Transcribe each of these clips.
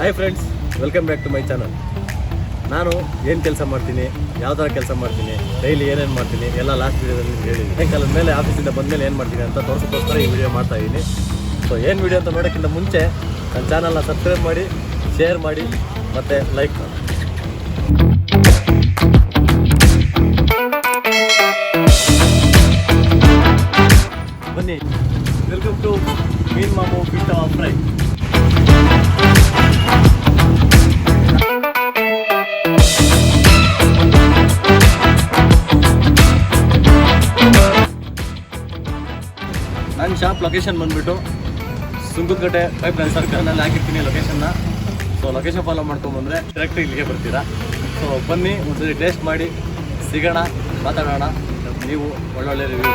Hi friends, welcome back to my channel. ನಾನು ಏನು ಕೆಲಸ ಮಾಡ್ತೀನಿ, ಯಾವ ಥರ ಕೆಲಸ ಮಾಡ್ತೀನಿ, ಡೈಲಿ ಏನೇನು ಮಾಡ್ತೀನಿ ಎಲ್ಲ ಲಾಸ್ಟ್ ವೀಡಿಯೋದಲ್ಲಿ ಹೇಳಿ ಸಾಯಂಕಾಲದ ಮೇಲೆ ಆಫೀಸಿಂದ ಬಂದಮೇಲೆ ಏನು ಮಾಡ್ತೀನಿ ಅಂತ ತೋರಿಸೋಕ್ಕೋಸ್ಕರ ಈ ವಿಡಿಯೋ ಮಾಡ್ತಾಯಿದ್ದೀನಿ. ಸೊ ಏನು ವಿಡಿಯೋ ಅಂತ ನೋಡೋಕ್ಕಿಂತ ಮುಂಚೆ ನನ್ನ ಚಾನಲ್ನ ಸಬ್ಸ್ಕ್ರೈಬ್ ಮಾಡಿ, ಶೇರ್ ಮಾಡಿ ಮತ್ತು ಲೈಕ್ ಮಾಡಿ. ಬನ್ನಿ, welcome to Meen Mamu fish fry. ನನ್ನ ಶಾಪ್ ಲೊಕೇಶನ್ ಬಂದುಬಿಟ್ಟು ಸುಂಕದಕಟ್ಟೆ ಪೈಪ್ಲೈನ್ ಸರ್ಕಲ್ನಲ್ಲಿ ಹಾಕಿರ್ತೀನಿ ಲೊಕೇಶನ್ನ. ಸೊ ಲೊಕೇಶನ್ ಫಾಲೋ ಮಾಡ್ಕೊಂಬಂದರೆ ಡೈರೆಕ್ಟ್ ಇಲ್ಲಿಗೆ ಬರ್ತೀರಾ. ಸೊ ಬನ್ನಿ, ಒಂದ್ಸರಿ ಟೇಸ್ಟ್ ಮಾಡಿ ಸಿಗೋಣ, ಮಾತಾಡೋಣ. ನೀವು ಒಳ್ಳೊಳ್ಳೆ ರಿವ್ಯೂ.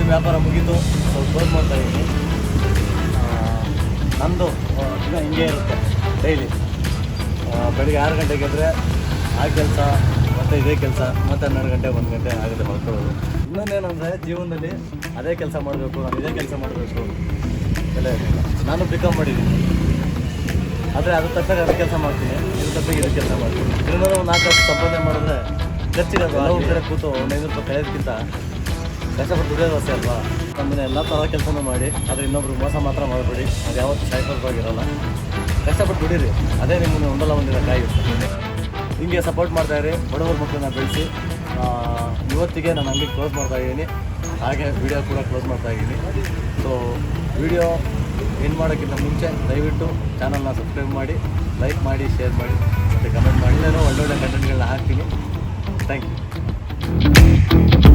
ವ್ಯಾಪಾರ ಮುಗಿದು ಸ್ವಲ್ಪ ಕ್ಲೋಸ್ ಮಾಡ್ತಾ ಇದ್ದೀನಿ. ನಮ್ಮದು ಈಗ ಹಿಂಗೆ ಇರುತ್ತೆ ಡೈಲಿ. ಬೆಳಿಗ್ಗೆ 6 ಗಂಟೆಗೆ ಎದ್ದರೆ ಆ ಕೆಲಸ, ಮತ್ತು ಇದೇ ಕೆಲಸ, ಮತ್ತು 12 ಗಂಟೆ 1 ಗಂಟೆ ಆಗುತ್ತೆ ಮಲ್ಕೊಳ್ಳೋದು. ಇನ್ನೊಂದೇನಂದರೆ ಜೀವನದಲ್ಲಿ ಅದೇ ಕೆಲಸ ಮಾಡಬೇಕು, ನಾನು ಇದೇ ಕೆಲಸ ಮಾಡಬೇಕು ಎಲ್ಲ ಇರಲಿಲ್ಲ. ನಾನು ಬಿಕಮ್ ಮಾಡಿದ್ದೀನಿ, ಆದರೆ ಅದು ತಪ್ಪಾಗಿ ಅದೇ ಕೆಲಸ ಮಾಡ್ತೀನಿ, ಇದು ತಪ್ಪಾಗಿ ಇದೇ ಕೆಲಸ ಮಾಡ್ತೀನಿ. ಇದರಿಂದ ಒಂದು 4 ವರ್ಷ ಸಂಪಾದನೆ ಮಾಡಿದ್ರೆ ಖರ್ಚಿರೋದು. ಎಲ್ಲ ಒಂದು ಕಡೆ ಕೂತು 500 ರೂಪಾಯಿ ಕಳೆಯೋದಕ್ಕಿಂತ ಕಷ್ಟಪಟ್ಟು ದುಡಿಯೋದು ಅಷ್ಟೇ ಅಲ್ವಾ. ಅಂದರೆ ಎಲ್ಲ ಥರ ಕೆಲಸನೂ ಮಾಡಿ, ಆದರೆ ಇನ್ನೊಬ್ರಿಗೆ ಮೋಸ ಮಾತ್ರ ಮಾಡಬೇಡಿ. ಅದು ಯಾವತ್ತೂ ಶಾಶ್ವತವಾಗಿರೋಲ್ಲ. ಕಷ್ಟಪಟ್ಟು ದುಡೀರಿ, ಅದೇ ನಿಮ್ಮನ್ನು ಒಂದಲ್ಲ ಒಂದಿನ ಕಾಯುತ್ತೆ. ಹಿಂಗೆ ಸಪೋರ್ಟ್ ಮಾಡ್ತಾಯಿರಿ, ಬಡವರ ಮಕ್ಕಳನ್ನ ಬೆಳೆಸಿ. ಇವತ್ತಿಗೆ ನಾನು ಅಂಗಡಿ ಕ್ಲೋಸ್ ಮಾಡ್ತಾಯಿದ್ದೀನಿ, ಹಾಗೆ ವಿಡಿಯೋ ಕೂಡ ಕ್ಲೋಸ್ ಮಾಡ್ತಾಯಿದ್ದೀನಿ. ಸೊ ವಿಡಿಯೋ ಏನು ಮಾಡೋಕ್ಕಿಂತ ಮುಂಚೆ ದಯವಿಟ್ಟು ಚಾನಲ್ನ ಸಬ್ಸ್ಕ್ರೈಬ್ ಮಾಡಿ, ಲೈಕ್ ಮಾಡಿ, ಶೇರ್ ಮಾಡಿ ಮತ್ತು ಕಮೆಂಟ್ ಮಾಡಿ. ನಾನು ಒಳ್ಳೊಳ್ಳೆ ಕಂಟೆಂಟ್ಗಳನ್ನ ಹಾಕ್ತೀನಿ. Thank you.